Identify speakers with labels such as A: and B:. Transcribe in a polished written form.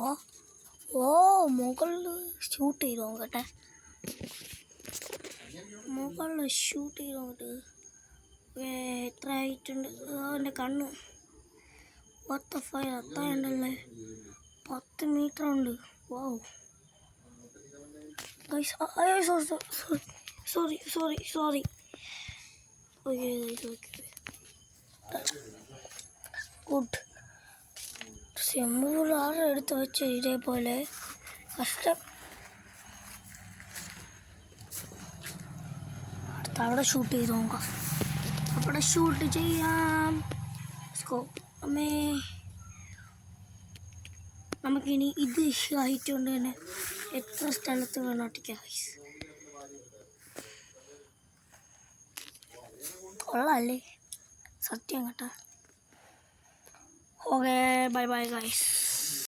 A: ഓ ഓ മുകളിൽ ഷൂട്ട് ചെയ്തോ കേട്ടെ, മുകളിൽ ഷൂട്ട് ചെയ്തോ കേട്ട്. എത്ര ആയിട്ടുണ്ട് എൻ്റെ കണ്ണ്? 5 അത്രയുണ്ടല്ലേ, 10 മീറ്റർ ഉണ്ട്. Wow guys, sorry. Good. Simple ആറ് എടുത്ത് വെച്ച് ഇതേപോലെ കഷ്ടം. അടുത്ത അവിടെ ഷൂട്ട് ചെയ്ത് നോക്കാം, അവിടെ ഷൂട്ട് ചെയ്യാം. അമ്മേ, നമുക്കിനി ഇത് ഹൈറ്റ് കൊണ്ട് തന്നെ എത്ര സ്ഥലത്ത് വേണം ഒട്ടിക്കാം. കൊള്ളാല്ലേ, സത്യം കേട്ടോ. Okay, bye guys.